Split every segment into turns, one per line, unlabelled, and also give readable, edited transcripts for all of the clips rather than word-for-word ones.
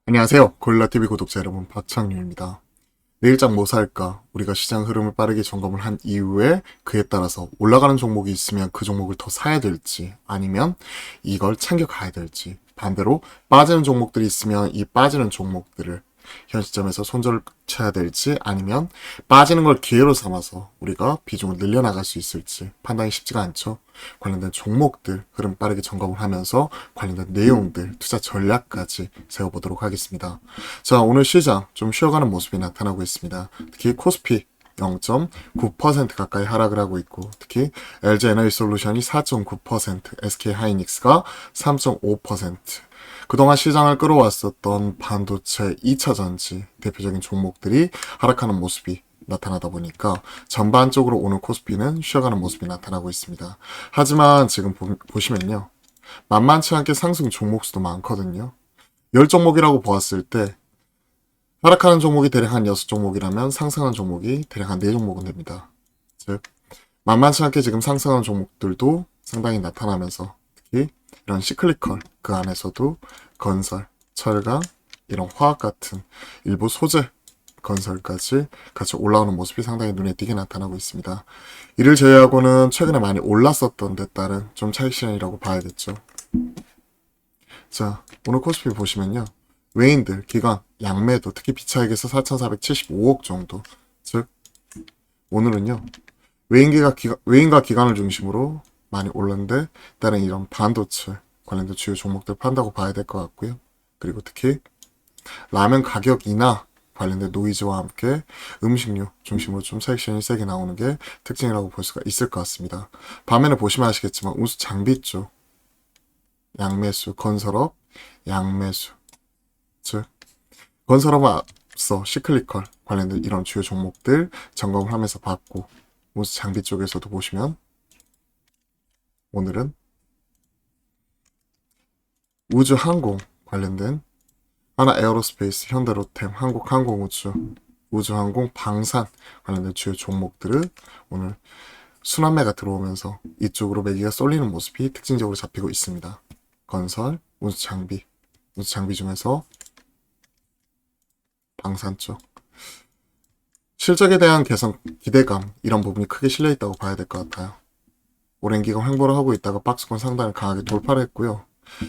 안녕하세요. 고릴라TV 구독자 여러분, 박창규입니다. 내일장 뭐 살까? 우리가 시장 흐름을 빠르게 점검을 한 이후에 그에 따라서 올라가는 종목이 있으면 그 종목을 더 사야 될지, 아니면 이걸 챙겨가야 될지, 반대로 빠지는 종목들이 있으면 이 빠지는 종목들을 현 시점에서 손절을 쳐야 될지, 아니면 빠지는 걸 기회로 삼아서 우리가 비중을 늘려나갈 수 있을지 판단이 쉽지가 않죠. 관련된 종목들 흐름 빠르게 점검을 하면서 관련된 내용들, 투자 전략까지 세워보도록 하겠습니다. 자, 오늘 시장 좀 쉬어가는 모습이 나타나고 있습니다. 특히 코스피 0.9% 가까이 하락을 하고 있고, 특히 LG에너지솔루션이 4.9%, SK하이닉스가 3.5%, 그동안 시장을 끌어왔었던 반도체 2차전지 대표적인 종목들이 하락하는 모습이 나타나다 보니까 전반적으로 오늘 코스피는 쉬어가는 모습이 나타나고 있습니다. 하지만 지금 보시면요. 만만치 않게 상승 종목 수도 많거든요. 10종목이라고 보았을 때 하락하는 종목이 대략 한 6종목이라면 상승하는 종목이 대략 한 4종목은 됩니다. 즉 만만치 않게 지금 상승하는 종목들도 상당히 나타나면서 특히 이런 시클리컬 그 안에서도 건설, 철강, 이런 화학 같은 일부 소재 건설까지 같이 올라오는 모습이 상당히 눈에 띄게 나타나고 있습니다. 이를 제외하고는 최근에 많이 올랐었던 데 따른 좀 차익 실현이라고 봐야겠죠. 자, 오늘 코스피 보시면요. 외인들, 기관, 양매도 특히 비차익에서 4,475억 정도. 즉, 오늘은요. 외인과 기관을 중심으로 많이 올랐는데, 다른 이런 반도체 관련된 주요 종목들 판다고 봐야 될 것 같고요. 그리고 특히 라면 가격 인하 관련된 노이즈와 함께 음식료 중심으로 좀 차익 실현이 세게 나오는 게 특징이라고 볼 수가 있을 것 같습니다. 반면에 보시면 아시겠지만 우수 장비 쪽 양매수, 건설업, 양매수, 즉 건설업은 앞서 시클리컬 관련된 이런 주요 종목들 점검을 하면서 봤고, 우수 장비 쪽에서도 보시면 오늘은 우주항공 관련된 하나 에어로스페이스, 현대로템, 한국항공우주, 우주항공, 방산 관련된 주요 종목들을 오늘 순환매가 들어오면서 이쪽으로 매기가 쏠리는 모습이 특징적으로 잡히고 있습니다. 건설, 우주장비, 우주장비 중에서 방산 쪽. 실적에 대한 개선, 기대감 이런 부분이 크게 실려있다고 봐야 될 것 같아요. 오랜 기간 횡보를 하고 있다가 박스권 상단을 강하게 돌파를 했고요.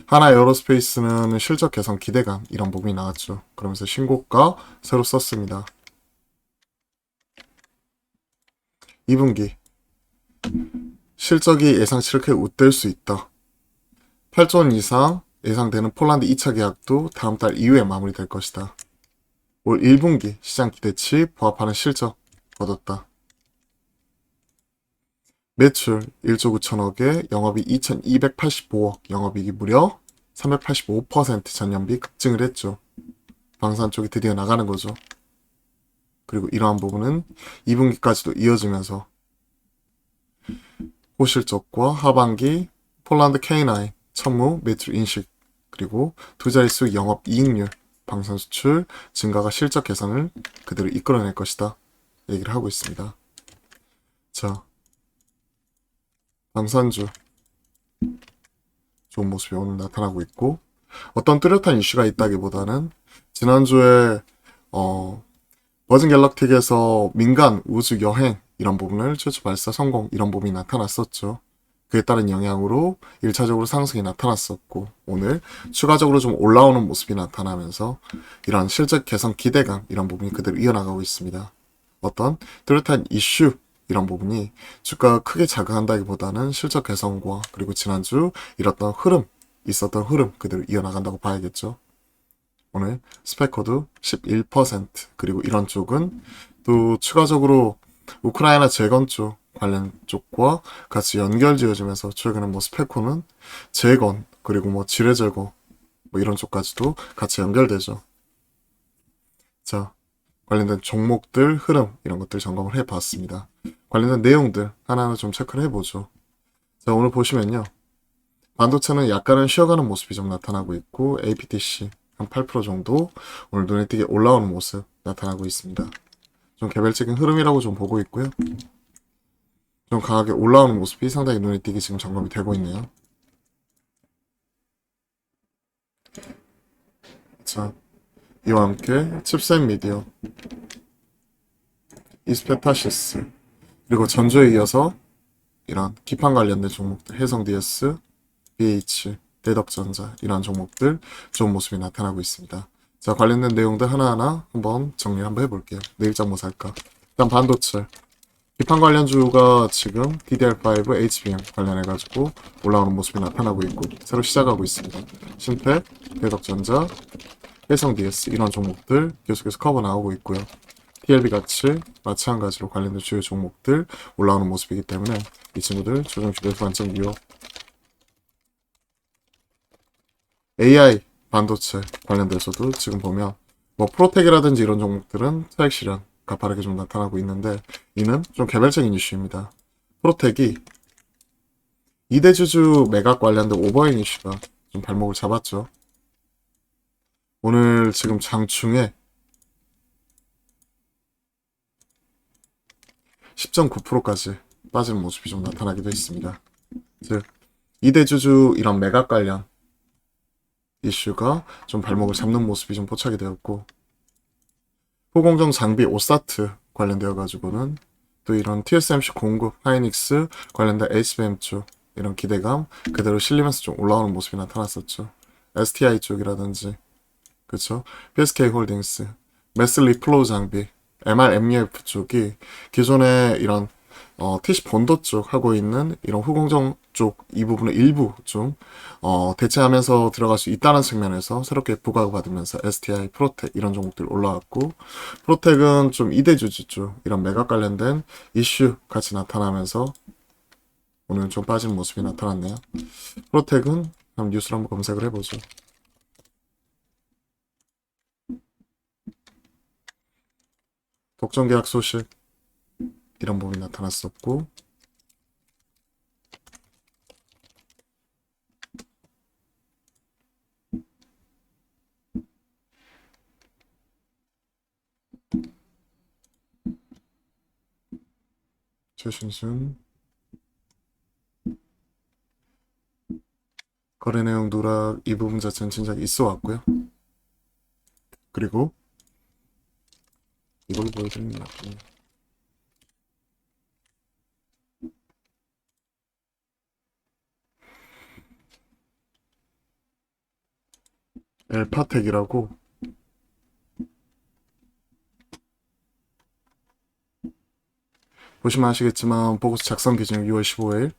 하나 에어로스페이스는 실적 개선 기대감 이런 부분이 나왔죠. 그러면서 신고가 새로 썼습니다. 2분기 실적이 예상치를 크게 웃될 수 있다. 8조 원 이상 예상되는 폴란드 2차 계약도 다음 달 이후에 마무리될 것이다. 올 1분기 시장 기대치 부합하는 실적 거뒀다. 매출 1조 9천억에 영업이익 2,285억, 영업이익이 무려 385% 전년비 급증을 했죠. 방산 쪽이 드디어 나가는 거죠. 그리고 이러한 부분은 2분기까지도 이어지면서 호실적과 하반기 폴란드 K9 천무 매출 인식, 그리고 두 자릿수 영업이익률, 방산 수출 증가가 실적 개선을 그대로 이끌어낼 것이다 얘기를 하고 있습니다. 자, 방산주 좋은 모습이 오늘 나타나고 있고, 어떤 뚜렷한 이슈가 있다기보다는 지난주에 버진 갤럭틱에서 민간 우주 여행 이런 부분을 최초 발사 성공 이런 부분이 나타났었죠. 그에 따른 영향으로 1차적으로 상승이 나타났었고, 오늘 추가적으로 좀 올라오는 모습이 나타나면서 이런 실적 개선 기대감 이런 부분이 그대로 이어나가고 있습니다. 어떤 뚜렷한 이슈 이런 부분이 주가가 크게 자극한다기보다는 실적 개선과 그리고 지난주 있었던 흐름 그대로 이어나간다고 봐야겠죠. 오늘 스페커도 11%, 그리고 이런 쪽은 또 추가적으로 우크라이나 재건 쪽 관련 쪽과 같이 연결 지어지면서 최근에 뭐 스페코는 재건 그리고 뭐 지뢰 제거 뭐 이런 쪽까지도 같이 연결되죠. 자, 관련된 종목들 흐름 이런 것들 점검을 해봤습니다. 관련된 내용들 하나하나 좀 체크를 해보죠. 자, 오늘 보시면요. 반도체는 약간은 쉬어가는 모습이 좀 나타나고 있고, APTC 한 8% 정도 오늘 눈에 띄게 올라오는 모습 나타나고 있습니다. 좀 개별적인 흐름이라고 좀 보고 있고요. 좀 강하게 올라오는 모습이 상당히 눈에 띄게 지금 점검이 되고 있네요. 자, 이와 함께 칩셋 미디어, 이스페타시스, 그리고 전주에 이어서 이런 기판 관련된 종목들, 해성 DS, BH, 대덕전자 이런 종목들 좋은 모습이 나타나고 있습니다. 자, 관련된 내용들 하나하나 한번 정리 한번 해볼게요. 내일장 뭐 살까? 일단 반도체. 기판 관련주가 지금 DDR5, HBM 관련해가지고 올라오는 모습이 나타나고 있고 새로 시작하고 있습니다. 신택, 대덕전자, 해성 DS 이런 종목들 계속해서 커버 나오고 있고요. TLB 같이 마찬가지로 관련된 주요 종목들 올라오는 모습이기 때문에 이 친구들 조정 주대에서 완전 유효. AI 반도체 관련돼서도 지금 보면 뭐 프로텍이라든지 이런 종목들은 차익 실현 가파르게 좀 나타나고 있는데 이는 좀 개별적인 이슈입니다. 프로텍이 2대주주 매각 관련된 오버행 이슈가 좀 발목을 잡았죠. 오늘 지금 장중에 10.9%까지 빠지는 모습이 좀 나타나기도 했습니다. 즉 2대주주 이런 매각 관련 이슈가 좀 발목을 잡는 모습이 좀 포착이 되었고 후공정 장비 오사트 관련되어 가지고는 또 이런 TSMC 공급 하이닉스 관련된 HBM 쪽 이런 기대감 그대로 실리면서 좀 올라오는 모습이 나타났었죠. STI 쪽이라든지 그쵸? PSK 홀딩스, 매스 리플로우 장비, MRMEF 쪽이 기존에 이런 TC 본도 쪽 하고 있는 이런 후공정 쪽 이 부분을 일부 좀 대체하면서 들어갈 수 있다는 측면에서 새롭게 부각을 받으면서 STI, 프로텍 이런 종목들 올라왔고 프로텍은 좀 2대 주주 쪽 이런 매각 관련된 이슈 같이 나타나면서 오늘 좀 빠진 모습이 나타났네요. 프로텍은 한번 뉴스를 한번 검색을 해보죠. 독점 계약 소식 이런 부분이 나타났었고 최신순 거래 내용 누락 이 부분 자체는 진작 있어 왔고요. 그리고 이걸 보여드리는 게 낫군요. 엘파텍이라고 보시면 아시겠지만 보고서 작성 기준이 6월 15일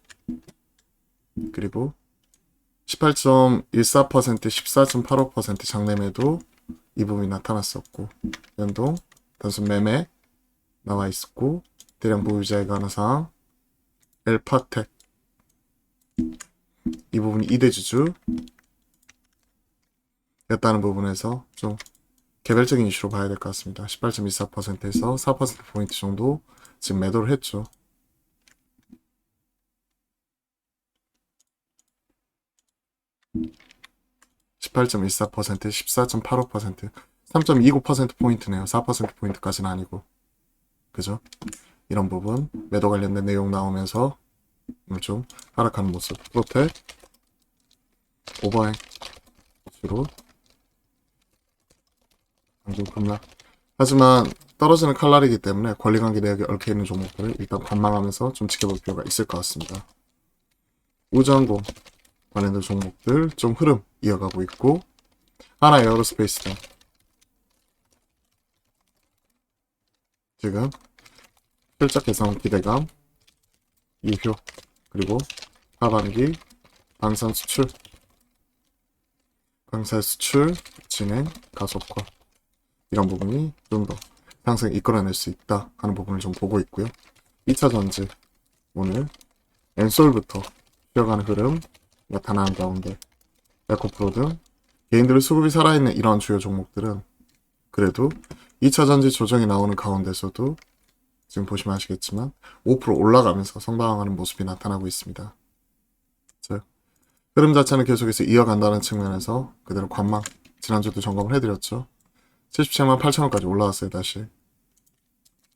그리고 18.14% 14.85% 장내매도 이 부분이 나타났었고 연동 단순 매매 나와 있었고 대량 보유자의 가능상 엘파텍 이 부분이 2대주주 였다는 부분에서 좀 개별적인 이슈로 봐야 될 것 같습니다. 18.24%에서 4%포인트 정도 지금 매도를 했죠. (18.14%) 14.85% 3.29%포인트네요. 4%포인트까지는 아니고 그죠? 이런 부분 매도 관련된 내용 나오면서 오늘 좀 하락하는 모습. 프로텍 오버행 주로 강중 급락. 하지만 떨어지는 칼날이기 때문에 권리관계 내역에 얽혀있는 종목들을 일단 관망하면서 좀 지켜볼 필요가 있을 것 같습니다. 우주항공 관련된 종목들 좀 흐름 이어가고 있고 하나 에어로스페이스 등 지금 실적 개선 기대감 유효 그리고 하반기 방산 수출 강사 수출 진행 가속화 이런 부분이 좀 더 상승 이끌어낼 수 있다 하는 부분을 좀 보고 있고요. 2차 전지 오늘 엔솔부터 쉬어가는 흐름 나타나는 가운데 에코프로 등 개인들의 수급이 살아있는 이러한 주요 종목들은 그래도 2차 전지 조정이 나오는 가운데서도 지금 보시면 아시겠지만 5% 올라가면서 성장하는 모습이 나타나고 있습니다. 즉 흐름 자체는 계속해서 이어간다는 측면에서 그대로 관망 지난주도 점검을 해드렸죠. 77만 8천원까지 올라왔어요. 다시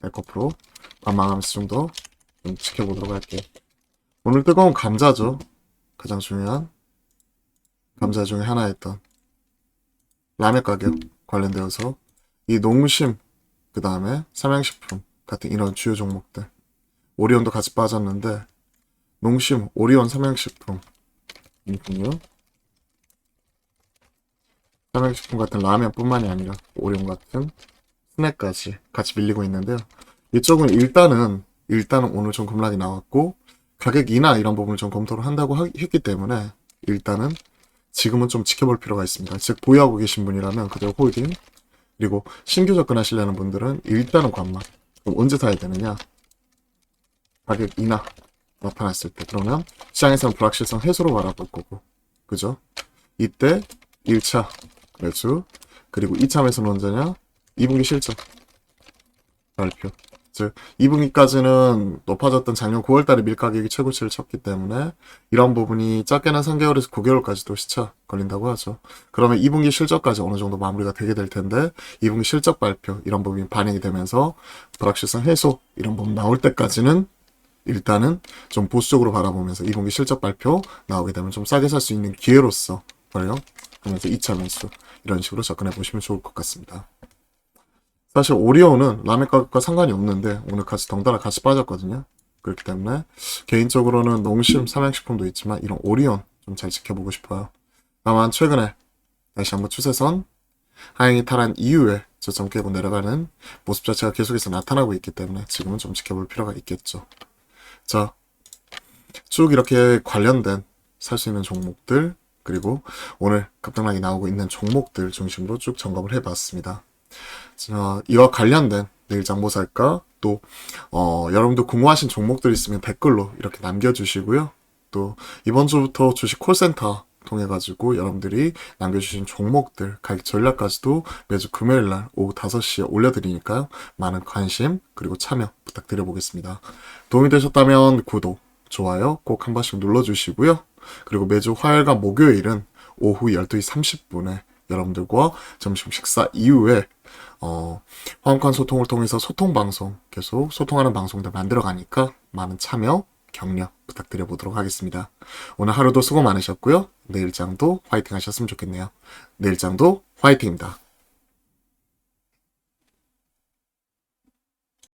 에코프로 관망하면서 좀 더 좀 지켜보도록 할게요. 오늘 뜨거운 감자죠. 가장 중요한 감자 중에 하나였던 라면 가격 관련되어서 이 농심, 그 다음에 삼양식품 같은 이런 주요 종목들, 오리온도 같이 빠졌는데 농심, 오리온, 삼양식품, 삼양식품 같은 라면뿐만이 아니라 오리온 같은 스낵까지 같이 밀리고 있는데요. 이쪽은 일단은 오늘 좀 급락이 나왔고 가격 인하 이런 부분을 좀 검토를 한다고 했기 때문에 일단은 지금은 좀 지켜볼 필요가 있습니다. 즉 보유하고 계신 분이라면 그대로 홀딩, 그리고 신규 접근하시려는 분들은 일단은 관망. 그럼 언제 사야 되느냐? 가격 인하 나타났을 때. 그러면 시장에서는 불확실성 해소로 바라볼 거고, 그죠? 이때 1차 매수, 그리고 2차 매수는 언제냐? 2분기 실적 발표. 즉 2분기까지는 높아졌던 작년 9월달에 밀가격이 최고치를 쳤기 때문에 이런 부분이 작게는 3개월에서 9개월까지도 시차 걸린다고 하죠. 그러면 2분기 실적까지 어느 정도 마무리가 되게 될 텐데 2분기 실적 발표 이런 부분이 반영이 되면서 불확실성 해소 이런 부분 나올 때까지는 일단은 좀 보수적으로 바라보면서 2분기 실적 발표 나오게 되면 좀 싸게 살 수 있는 기회로서 활용하면서 2차 매수 이런 식으로 접근해 보시면 좋을 것 같습니다. 사실 오리온은 라면 가격과 상관이 없는데 오늘 같이 덩달아 같이 빠졌거든요. 그렇기 때문에 개인적으로는 농심, 삼양식품도 있지만 이런 오리온 좀 잘 지켜보고 싶어요. 다만 최근에 다시 한번 추세선 하향이 탈한 이후에 저점 깨고 내려가는 모습 자체가 계속해서 나타나고 있기 때문에 지금은 좀 지켜볼 필요가 있겠죠. 자, 쭉 이렇게 관련된 살 수 있는 종목들 그리고 오늘 급등락이 나오고 있는 종목들 중심으로 쭉 점검을 해봤습니다. 자, 이와 관련된 내일장 뭐 살까? 또 여러분도 궁금하신 종목들 있으면 댓글로 이렇게 남겨주시고요. 또 이번 주부터 주식 콜센터 통해 가지고 여러분들이 남겨주신 종목들 가격 전략까지도 매주 금요일날 오후 5시에 올려드리니까요. 많은 관심 그리고 참여 부탁드려 보겠습니다. 도움이 되셨다면 구독, 좋아요 꼭 한 번씩 눌러주시고요. 그리고 매주 화요일과 목요일은 오후 12시 30분에 여러분들과 점심 식사 이후에 화음관 소통을 통해서 소통 방송 계속 소통하는 방송들 만들어 가니까 많은 참여 격려 부탁드려 보도록 하겠습니다. 오늘 하루도 수고 많으셨고요. 내일장도 화이팅 하셨으면 좋겠네요. 내일장도 화이팅입니다.